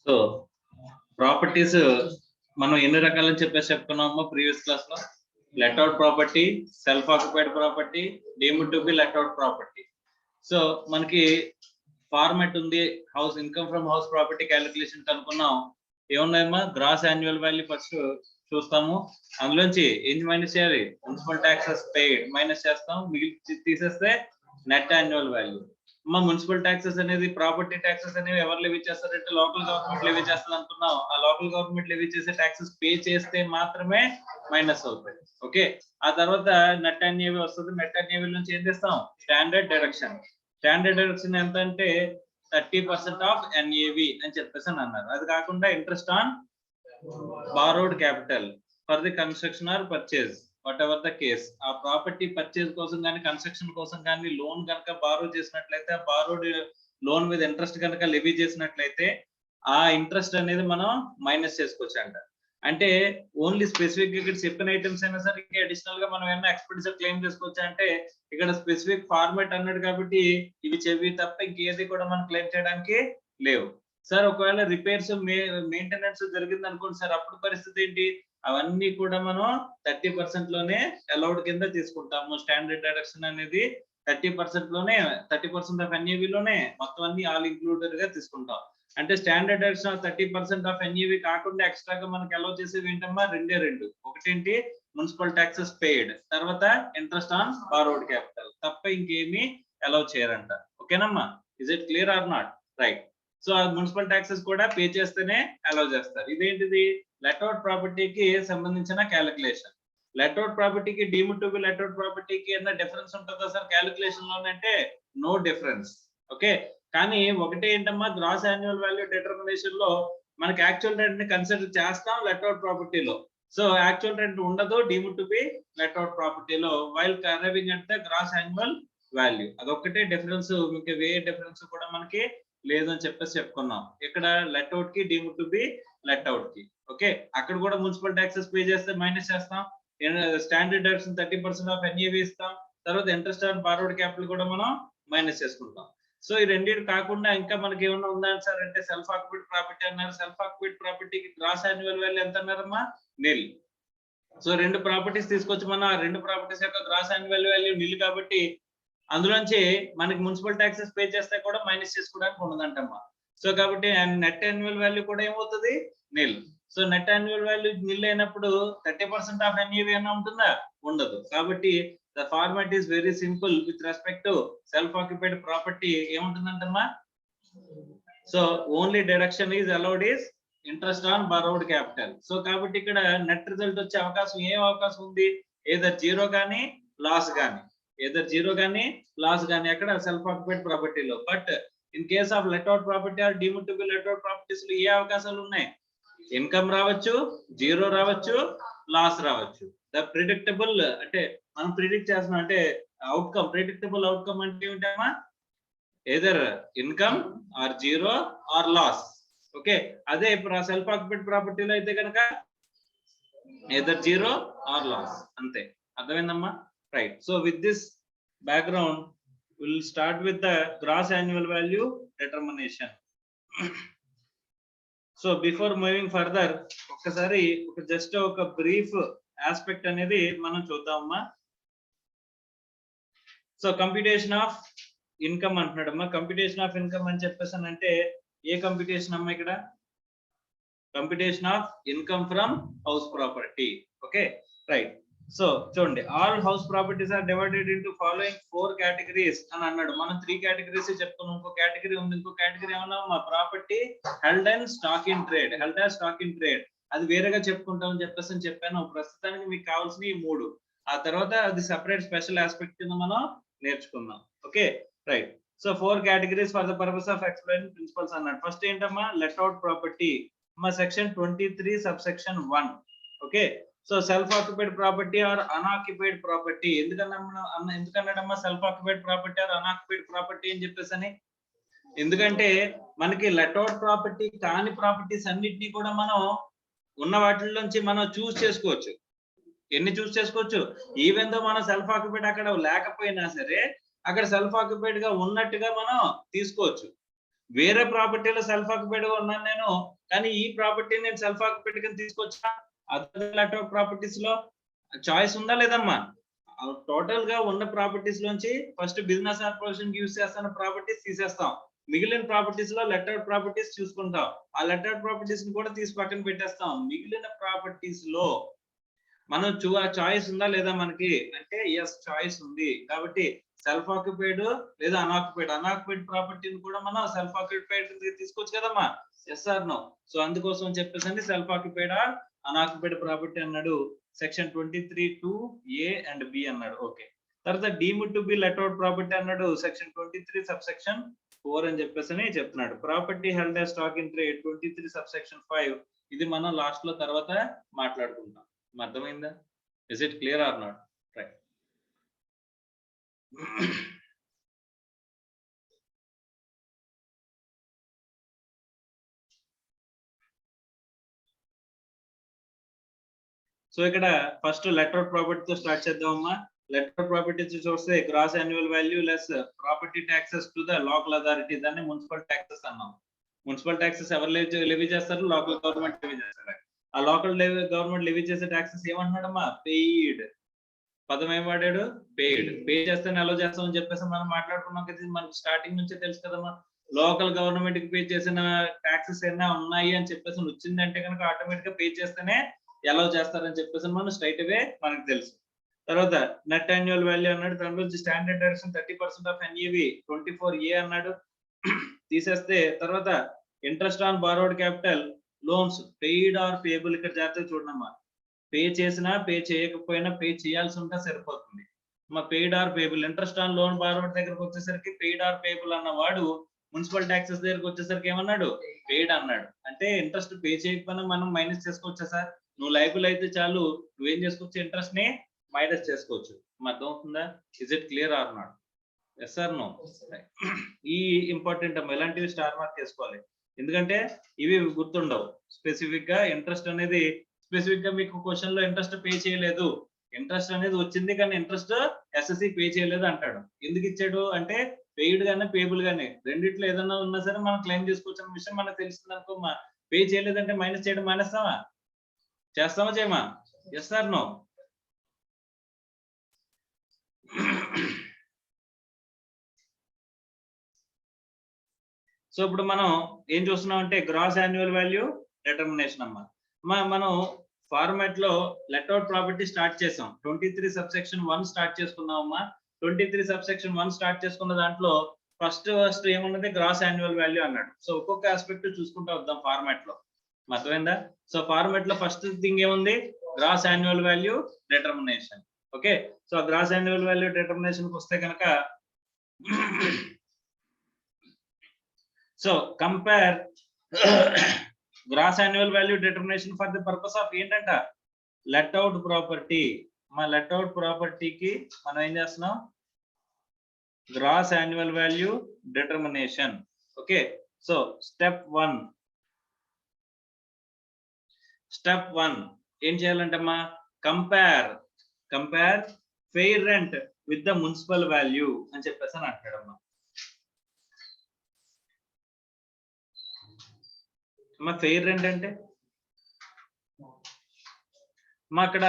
So properties మనం ఎన్ని రకాలని చెప్పుకున్నామో ప్రీవియస్ క్లాస్ లో. Let out property, self occupied property, deemed to be let out property. So మనకి ఫార్మాట్ ఉంది, house income from house property calculation కనుక్కున్నాం. ఏమున్నాయమ్మా, గ్రాస్ యాన్యువల్ వాల్యూ ఫస్ట్ చూస్తాము, అందులోంచి ఏం మైనస్ చేయాలి, మున్సిపల్ ట్యాక్సెస్ పెయిడ్ మైనస్ చేస్తాం, మిగిలి తీసేస్తే నెట్ యాన్యువల్ వాల్యూ. అమ్మా మున్సిపల్ ట్యాక్సెస్ అనేది, ప్రాపర్టీ ట్యాక్సెస్ అనేవి ఎవరు లెవీ చేస్తారంటే లోకల్ గవర్నమెంట్ లెవీ చేస్తుంది అనుకున్నాం. ఆ లోకల్ గవర్నమెంట్ లెవీ చేసే ట్యాక్సెస్ పే చేస్తే మాత్రమే మైనస్ అవుతాయి. ఓకే, ఆ తర్వాత నెట్ యాన్యువల్ వస్తుంది. నెట్ యాన్యువల్ నుంచి ఏం చేస్తాం, స్టాండర్డ్ డిడక్షన్. స్టాండర్డ్ డిడక్షన్ ఎంత అంటే 30% ఆఫ్ ఎన్ఏవి అని చెప్పేసి అన్నారు. అది కాకుండా interest on borrowed capital for the construction or purchase, whatever the case. ఆ ప్రాపర్టీ పర్చేజ్ కోసం కానీ కన్స్ట్రక్షన్ కోసం కానీ లోన్ కనుక బారో చేసినట్లయితే, ఆ బారోడ్ లోన్ మీద ఇంట్రెస్ట్ కనుక లెవీ చేసినట్లయితే ఆ ఇంట్రెస్ట్ అనేది మనం మైనస్ చేసుకోవచ్చు అంట. అంటే ఓన్లీ స్పెసిఫిక్ ఇక్కడ చెప్పిన ఐటమ్స్ అయినా సరే అడిషనల్ గా మనం ఏమైనా ఎక్స్పెండిచర్ క్లెయిమ్ చేసుకోవచ్చు అంటే ఇక్కడ స్పెసిఫిక్ ఫార్మాట్ అన్నాడు కాబట్టి ఇవి చెవి తప్ప ఇంకేది కూడా మనం క్లెయిమ్ చేయడానికి లేవు. సార్ ఒకవేళ రిపేర్స్ మెయింటెనెన్స్ జరిగింది అనుకోండి సార్, అప్పుడు పరిస్థితి ఏంటి, అవన్నీ కూడా మనం 30% లోనే అలౌడ్ కింద తీసుకుంటాము. స్టాండర్డ్ డిడక్షన్ అనేది 30% లోనే, 30% ఆఫ్ ఎన్ఏవి లోనే మొత్తం అన్ని ఆల్ ఇంక్లూడెడ్ గా తీసుకుంటాం. అంటే standard deduction of 30% of NAV కాకుండా ఎక్స్ట్రాగా మనకి అలౌ చేసేవి ఏంటమ్మా, రెండు. ఒకటేంటి, మున్సిపల్ ట్యాక్సెస్ పెయిడ్, తర్వాత ఇంట్రెస్ట్ ఆన్ బారోడ్ క్యాపిటల్, తప్ప ఇంకేమి అలౌ చేయరంట. ఓకేనమ్మా, is it clear or not? Right. So ఆ మున్సిపల్ ట్యాక్సెస్ కూడా పే చేస్తేనే అలౌ చేస్తారు. ఇదేంటిది, లెట్అవుట్ ప్రాపర్టీకి సంబంధించిన క్యాలిక్యులేషన్. లెట్అవుట్ ప్రాపర్టీకి డీమ్డ్ టు బి లెట్అవుట్ ప్రాపర్టీకి ఏమైనా డిఫరెన్స్ ఉంటుందా సార్ క్యాలిక్యులేషన్ లోనంటే? No difference. ఓకే, కానీ ఒకటే ఏంటమ్మా, గ్రాస్ యాన్యువల్ వాల్యూ డిటర్మినేషన్ లో మనకి యాక్చువల్ రెంట్ ని కన్సిడర్ చేస్తాం లెట్అవుట్ ప్రాపర్టీలో. సో యాక్చువల్ రెంట్ ఉండదు డీమ్డ్ టు బి లెట్అవుట్ ప్రాపర్టీలో, while arriving at the gross annual value. అదొక్కటే డిఫరెన్స్, మీకు ఏ డిఫరెన్స్ కూడా మనకి లేదని చెప్పేసి చెప్పుకున్నాం. ఇక్కడ లెట్అవుట్ కి డీమ్డ్ టు బి లెట్అవుట్ కి. ఓకే, అక్కడ కూడా మున్సిపల్ ట్యాక్సెస్ పే చేస్తే మైనస్ చేస్తాం, స్టాండర్డ్ డిడక్షన్ 30% ఆఫ్ ఎన్ఏవి ఇస్తాం, తర్వాత ఇంట్రెస్ట్ ఆన్ బారోడ్ క్యాపిటల్ కూడా మనం మైనస్ చేసుకుంటాం. సో ఈ రెండింటి కాకుండా ఇంకా మనకి ఏమన్నా ఉందా సార్ అంటే సెల్ఫ్ ఆక్యుపైడ్ ప్రాపర్టీ అన్నారు. సెల్ఫ్ ఆక్యుపైడ్ ప్రాపర్టీకి గ్రాస్ యాన్యువల్ వాల్యూ ఎంత అన్నారమ్మా, నిల్. సో రెండు ప్రాపర్టీస్ తీసుకొచ్చి మనం ఆ రెండు ప్రాపర్టీస్ యొక్క గ్రాస్ యాన్యువల్ వాల్యూ నిల్ కాబట్టి అందులోంచి మనకి మున్సిపల్ ట్యాక్సెస్ పే చేస్తే కూడా మైనస్ చేసుకోవడానికి ఉండదంటమ్మా. సో కాబట్టి నెట్ యాన్యువల్ వాల్యూ కూడా ఏమవుతుంది, nil. So net annual value nil అయినప్పుడు 30% ఆఫ్ ఎన్ఏవి ఏమైనా ఉంటుందా, ఉండదు. కాబట్టి the format is very simple with respect to self occupied property. ఏముంటుందంటమ్మా, so only deduction is allowed is interest on borrowed capital. So కాబట్టి ఇక్కడ నెట్ రిజల్ట్ వచ్చే అవకాశం ఏం అవకాశం ఉంది, ఏదర్ జీరో కానీ లాస్ కానీ, ఏదర్ జీరో కానీ లాస్ కానీ అక్కడ సెల్ఫ్ ఆక్యుపైడ్ ప్రాపర్టీలో. But in case of let out property or deemed to be let out properties లో ఏ అవకాశాలు ఉన్నాయి, ఇన్కమ్ రావచ్చు, జీరో రావచ్చు, లాస్ రావచ్చు. ద ప్రిడిక్టబుల్ అంటే మనం ప్రిడిక్ట్ చేస్తున్నాం అంటే అవుట్కమ్, ప్రిడిక్టబుల్ అవుట్కమ్ అంటే ఏమిటమ్మా, either income or zero or loss. Okay, అదే ఇప్పుడు సెల్ఫ్ ఆక్యుపైడ్ ప్రాపర్టీలో అయితే కనుక ఏదర్ జీరో ఆర్ లాస్, అంతే. అర్థమైందమ్మా? Right. So with this background we'll start with the gross annual value determination. So before moving further ఒకసారి just ఒక brief aspect అనేది మనం చూద్దామమ్మా. సో కంప్యూటేషన్ ఆఫ్ ఇన్కమ్ అంటున్నాడమ్మా. కంప్యూటేషన్ ఆఫ్ ఇన్కమ్ అని చెప్పేసి అంటే ఏ కంప్యూటేషన్ అమ్మా, ఇక్కడ computation of income from house property. Okay, right. So చూడండి, all house properties are divided into following 4 categories అని అన్నాడు. మనం 3 కేటగిరీస్ చెప్పుకున్నాం. ఇంకో కేటగిరీ ఉంది, ఇంకో కేటగిరీ ఏమన్నా మా property held and stock in trade. Held and stock in trade అది వేరేగా చెప్పుకుంటామని చెప్పేసి చెప్పాను. ప్రస్తుతానికి మీకు కావాల్సిన ఈ 3, ఆ తర్వాత అది సెపరేట్ స్పెషల్ ఆస్పెక్ట్ కింద మనం నేర్చుకుందాం. Okay, right. So 4 categories for the purpose of explaining principles అన్నాడు. ఫస్ట్ ఏంటమ్మా, లెట్అవుట్ ప్రాపర్టీ. మా section 23 sub section 1. Okay, so self occupied property or unoccupied property. ఎందుకన్నాడమ్మా self occupied property or unoccupied property అని చెప్పేసి? ఎందుకంటే మనకి లెట్అవుట్ ప్రాపర్టీ కాని properties అన్నిటినీ కూడా మనం ఉన్న వాటిల్లోంచి మనం చూస్ చేసుకోవచ్చు. ఎన్ని చూస్ చేసుకోవచ్చు, ఈవెన్ దో మనం సెల్ఫ్ ఆక్యుపైడ్ అక్కడ లేకపోయినా సరే అక్కడ సెల్ఫ్ ఆక్యుపైడ్ గా ఉన్నట్టుగా మనం తీసుకోవచ్చు. వేరే ప్రాపర్టీలో సెల్ఫ్ ఆక్యుపైడ్ గా ఉన్నాను నేను, కానీ ఈ ప్రాపర్టీ నేను సెల్ఫ్ ఆక్యుపైడ్ కింద తీసుకొచ్చా అదర్ లెటర్ ప్రాపర్టీస్ లో చాయిస్ ఉందా లేదమ్మా? టోటల్ గా ఉన్న ప్రాపర్టీస్ లోంచి first business are profession use చేస్తున్న ప్రాపర్టీస్ తీసేస్తాం, మిగిలిన ప్రాపర్టీస్ లో లెటర్ ప్రాపర్టీస్ చూసుకుంటాం, ఆ లెటర్ ప్రాపర్టీస్ ని కూడా తీసి పక్కన పెట్టేస్తాం. మిగిలిన ప్రాపర్టీస్ లో మనం చాయిస్ ఉందా లేదా మనకి అంటే ఎస్ చాయిస్ ఉంది. కాబట్టి సెల్ఫ్ ఆక్యుపైడ్ లేదా అన్ఆక్యుపైడ్ ప్రాపర్టీని కూడా మనం సెల్ఫ్ ఆక్యుపైడ్ తీసుకోవచ్చు కదమ్మా, ఎస్ ఆర్ నో? సో అందుకోసం చెప్పేసి self occupied or unoccupied property అన్నాడు సెక్షన్ 23(2)(a అండ్ b అన్నాడు. ఓకే, తర్వాత deemed to be let out property అన్నాడు సెక్షన్ 23 సబ్సెక్షన్ 4 అని చెప్పేసి చెప్తున్నాడు. Property held as stock in trade 23 subsection 5 ఇది మనం లాస్ట్ లో తర్వాత మాట్లాడుకుంటాం. అర్థమైందా? Is it clear or not? Right. So ఇక్కడ ఫస్ట్ లెటర్ ప్రాపర్టీతో స్టార్ట్ చేద్దామమ్మా. లెటర్ ప్రాపర్టీ చూస్తే gross annual value less property taxes to the local authority, దాన్ని మున్సిపల్ ట్యాక్సెస్ అన్నాం. మున్సిపల్ ట్యాక్సెస్ ఎవరు లెవీ చేస్తారు? లోకల్ గవర్నమెంట్ లెవీ చేస్తారు. ఆ లోకల్ గవర్నమెంట్ లెవీ చేసే ట్యాక్సెస్ ఏమంటున్నాడమ్మా? పెయిడ్. పదం ఏం వాడాడు? పెయిడ్. పే చేస్తేనే అలో చేస్తాం అని చెప్పేసి మనం మాట్లాడుకున్నాం కదా, మనకి స్టార్టింగ్ నుంచే తెలుసు కదమ్మా. లోకల్ గవర్నమెంట్ కి పే చేసిన ట్యాక్సెస్ ఏమైనా ఉన్నాయి అని చెప్పేసి వచ్చిందంటే కనుక ఆటోమేటిక్ గా పే చేస్తేనే ఎలా చేస్తారని చెప్పేసి మనం స్ట్రైట్ అవే మనకు తెలుసు. తర్వాత నెట్ యాన్యువల్ వాల్యూ అన్నాడు, దానిలో స్టాండర్డ్ డైరెక్షన్ 30% ఆఫ్ ఎన్ఈవి 24A అన్నాడు తీసేస్తే. తర్వాత interest on borrowed capital loans paid or payable, ఇక్కడ జాగ్రత్తగా చూడమ్మా, పే చేసినా పే చేయకపోయినా పే చేయాల్సి ఉంటే సరిపోతుంది. Paid or payable, interest on loan borrowed దగ్గరకు వచ్చేసరికి పెయిడ్ ఆర్ పేబుల్ అన్నవాడు మున్సిపల్ ట్యాక్సెస్ దగ్గరకు వచ్చేసరికి ఏమన్నాడు? పెయిడ్ అన్నాడు. అంటే ఇంట్రెస్ట్ పే చేయకపోయినా మనం మైనస్ చేసుకోవచ్చా సార్? నువ్వు లైబుల్ అయితే చాలు, నువ్వేం చేసుకోవచ్చు? ఇంట్రెస్ట్ ని మైనస్ చేసుకోవచ్చు. అర్థం అవుతుందా? Is it clear or not? Yes or no? ఈ ఇంపార్టెంట్ అమ్మ, ఇలాంటివి స్టార్ మార్క్ చేసుకోవాలి, ఎందుకంటే ఇవి గుర్తుండవు. స్పెసిఫిక్ గా ఇంట్రెస్ట్ అనేది స్పెసిఫిక్ గా మీకు క్వశ్చన్ లో ఇంట్రెస్ట్ పే చేయలేదు, ఇంట్రెస్ట్ అనేది వచ్చింది కానీ ఇంట్రెస్ట్ ఎస్ఎస్సి పే చేయలేదు అంటాడు. ఎందుకు ఇచ్చాడు అంటే పెయిడ్ గానే పేబుల్ గానే రెండిట్లో ఏదైనా ఉన్నా సరే మనం క్లెయిమ్ చేసుకోవచ్చు అన్న విషయం మనకు తెలిసింది అనుకో. పే చేయలేదంటే మైనస్ చేయడం మానేస్తామా? చేస్తామా చేయమా? Yes or no? సో ఇప్పుడు మనం ఏం చూస్తున్నాం అంటే గ్రాస్ యాన్యువల్ వాల్యూ డిటర్మినేషన్ అమ్మా. మనం ఫార్మాట్ లో లెట్ అవుట్ ప్రాపర్టీ స్టార్ట్ చేసాం, 23 సబ్సెక్షన్ 1 స్టార్ట్ చేసుకున్నాం అమ్మా. 23 సబ్సెక్షన్ 1 స్టార్ట్ చేసుకున్న దాంట్లో ఫస్ట్ ఏమున్నది? గ్రాస్ యాన్యువల్ వాల్యూ అన్నాడు. సో ఒక్కొక్క ఆస్పెక్ట్ చూసుకుంటూ వద్దాం ఫార్మాట్ లో, అర్థమైందా? సో ఫార్మాట్ లో ఫస్ట్ థింగ్ ఏముంది? Gross annual value determination. Okay, so gross annual value determination కి వస్తే కనుక so compare gross annual value determination for the purpose of ఏంటంట? Let out property. Let out ప్రాపర్టీకి మనం ఏం చేస్తున్నాం? Gross annual value determination. Okay, so step 1 ఏం చేయాలంటమ్మా? Compare fair rent with the municipal value అని చెప్పేసి అని అంటాడమ్మా. ఫెయిర్ రెంట్ అంటే అక్కడ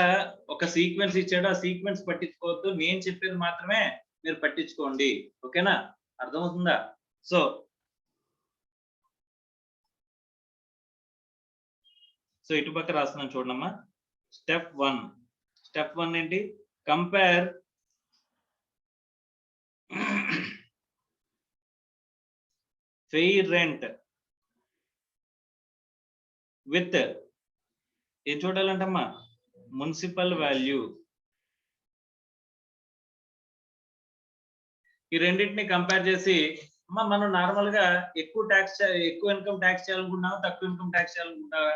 ఒక సీక్వెన్స్ ఇచ్చాడు, ఆ సీక్వెన్స్ పట్టించుకోవద్దు, నేను చెప్పేది మాత్రమే మీరు పట్టించుకోండి. ఓకేనా? అర్థమవుతుందా? సో ఇటు పక్క రాస్తున్నాను చూడమ్మా. స్టెప్ 1 ఏంటి? కంపేర్ ఫెయిర్ రెంట్ విత్ ఏం చూడాలంటమ్మా? Municipal value. ఈ రెండింటిని కంపేర్ చేసి మనం నార్మల్ గా ఎక్కువ ఇన్కమ్ ట్యాక్స్ చేయాలనుకుంటున్నావా, తక్కువ ఇన్కమ్ ట్యాక్స్ చేయాలనుకుంటావా?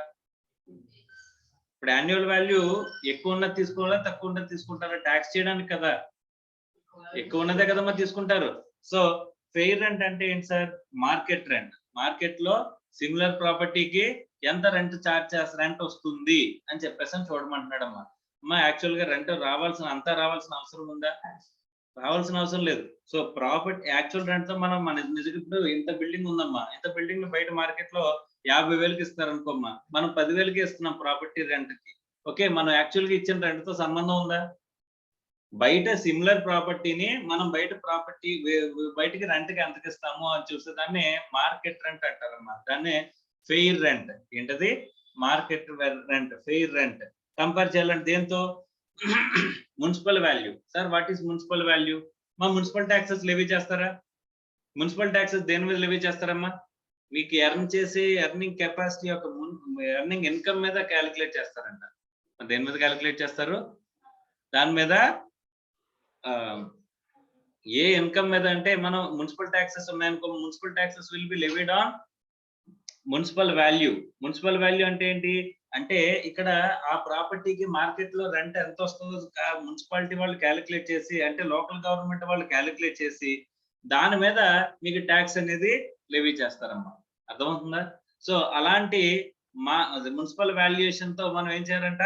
ఇప్పుడు యాన్యువల్ వాల్యూ ఎక్కువ ఉన్నది తీసుకోవాలా, తక్కువ ఉన్నది తీసుకుంటారా? ట్యాక్స్ చేయడానికి కదా, ఎక్కువ ఉన్నదే కదమ్మా తీసుకుంటారు. సో ఫెయిర్ రెంట్ అంటే ఏంటి సార్? Market rent. మార్కెట్ లో సిమిలర్ ప్రాపర్టీకి ఎంత రెంట్ చార్జ్ రెంట్ వస్తుంది అని చెప్పేసి చూడమంటున్నాడమ్మా. యాక్చువల్ గా రెంట్ రావాల్సిన అవసరం ఉందా? రావాల్సిన అవసరం లేదు. సో ప్రాపర్టీ యాక్చువల్ రెంట్ తో మనం మన నిజంగా ఇప్పుడు ఇంత బిల్డింగ్ ఉందమ్మా, ఇంత బిల్డింగ్ బయట మార్కెట్ లో 50,000కి ఇస్తారు అనుకోమ్మా, మనం 10,000కి ఇస్తున్నాం ప్రాపర్టీ రెంట్ కి. ఓకే, మనం యాక్చువల్ గా ఇచ్చిన రెంట్ తో సంబంధం ఉందా? బయట సిమిలర్ ప్రాపర్టీని మనం బయట ప్రాపర్టీ బయటికి రెంట్ కి ఎంతకి ఇస్తాము అని చూస్తే దాన్ని మార్కెట్ రెంట్ అంటారమ్మా. దాన్ని ఫెయిర్ రెంట్. ఏంటది? Market rent, fair rent. Compare చేయాలంటే దేంతో? Municipal value. Sir what is municipal value? మా మున్సిపల్ ట్యాక్సెస్ లెవీ చేస్తారా? మున్సిపల్ ట్యాక్సెస్ దేని మీద లెవీ చేస్తారమ్మా? మీకు ఎర్న్ చేసే ఎర్నింగ్ కెపాసిటీ యొక్క ఎర్నింగ్ ఇన్కమ్ మీద క్యాలిక్యులేట్ చేస్తారంట. దేని మీద క్యాలిక్యులేట్ చేస్తారు? దాని మీద ఏ ఇన్కమ్ మీద అంటే మనం మున్సిపల్ ట్యాక్సెస్ ఉన్నాయనుకో, municipal taxes will be levied on municipal value. Municipal value అంటే ఏంటి అంటే ఇక్కడ ఆ ప్రాపర్టీకి మార్కెట్ లో రెంట్ ఎంత వస్తుందో మున్సిపాలిటీ వాళ్ళు క్యాలిక్యులేట్ చేసి, అంటే లోకల్ గవర్నమెంట్ వాళ్ళు క్యాలిక్యులేట్ చేసి దాని మీద మీకు ట్యాక్స్ అనేది లెవీ చేస్తారమ్మా. అర్థమవుతుందా? సో అలాంటి మున్సిపల్ వాల్యుయేషన్ తో మనం ఏం చేయాలంట?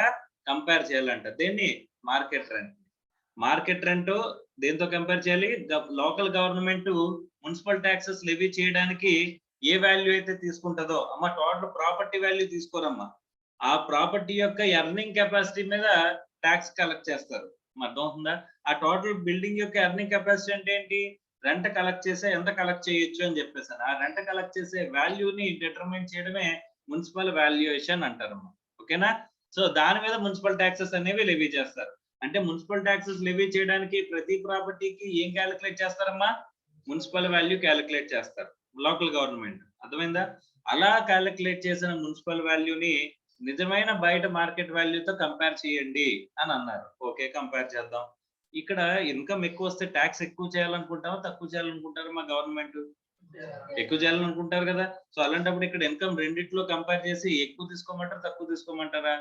కంపేర్ చేయాలంట. దేన్ని? Market rent. మార్కెట్ రెంట్ దేంతో కంపేర్ చేయాలి? Local government municipal taxes levy చేయడానికి ఏ వాల్యూ అయితే తీసుకుంటుందో అమ్మ, టోటల్ ప్రాపర్టీ వాల్యూ తీసుకోరమ్మా, ఆ ప్రాపర్టీ యొక్క ఎర్నింగ్ కెపాసిటీ మీద ట్యాక్స్ కలెక్ట్ చేస్తారు. అర్థమవుతుందా? ఆ టోటల్ బిల్డింగ్ యొక్క ఎర్నింగ్ కెపాసిటీ అంటే ఏంటి? రెంట్ కలెక్ట్ చేసే ఎంత కలెక్ట్ చేయొచ్చు అని చెప్పేసాను. ఆ రెంట్ కలెక్ట్ చేసే వాల్యూని డిటర్మైన్ చేయడమే మున్సిపల్ వాల్యుయేషన్ అంటారమ్మా. ఓకేనా? సో దాని మీద మున్సిపల్ ట్యాక్సెస్ అనేవి లెవీ చేస్తారు. అంటే మున్సిపల్ ట్యాక్సెస్ లెవీ చేయడానికి ప్రతి ప్రాపర్టీకి ఏం క్యాలిక్యులేట్ చేస్తారమ్మా? మున్సిపల్ వాల్యూ క్యాలిక్యులేట్ చేస్తారు లోకల్ గవర్నమెంట్. అర్థమైందా? అలా క్యాలిక్యులేట్ చేసిన మున్సిపల్ వాల్యూని నిజమైన బయట మార్కెట్ వాల్యూతో కంపేర్ చేయండి అని అన్నారు. ఓకే, కంపేర్ చేద్దాం. ఇక్కడ ఇన్కమ్ ఎక్కువ వస్తే ట్యాక్స్ ఎక్కువ చేయాలనుకుంటామా తక్కువ చేయాలనుకుంటారా? మా గవర్నమెంట్ ఎక్కువ చేయాలనుకుంటారు కదా. సో అలాంటప్పుడు ఇక్కడ ఇన్కమ్ రెండిట్లో కంపేర్ చేసి ఎక్కువ తీసుకోమంటారా తక్కువ తీసుకోమంటారా?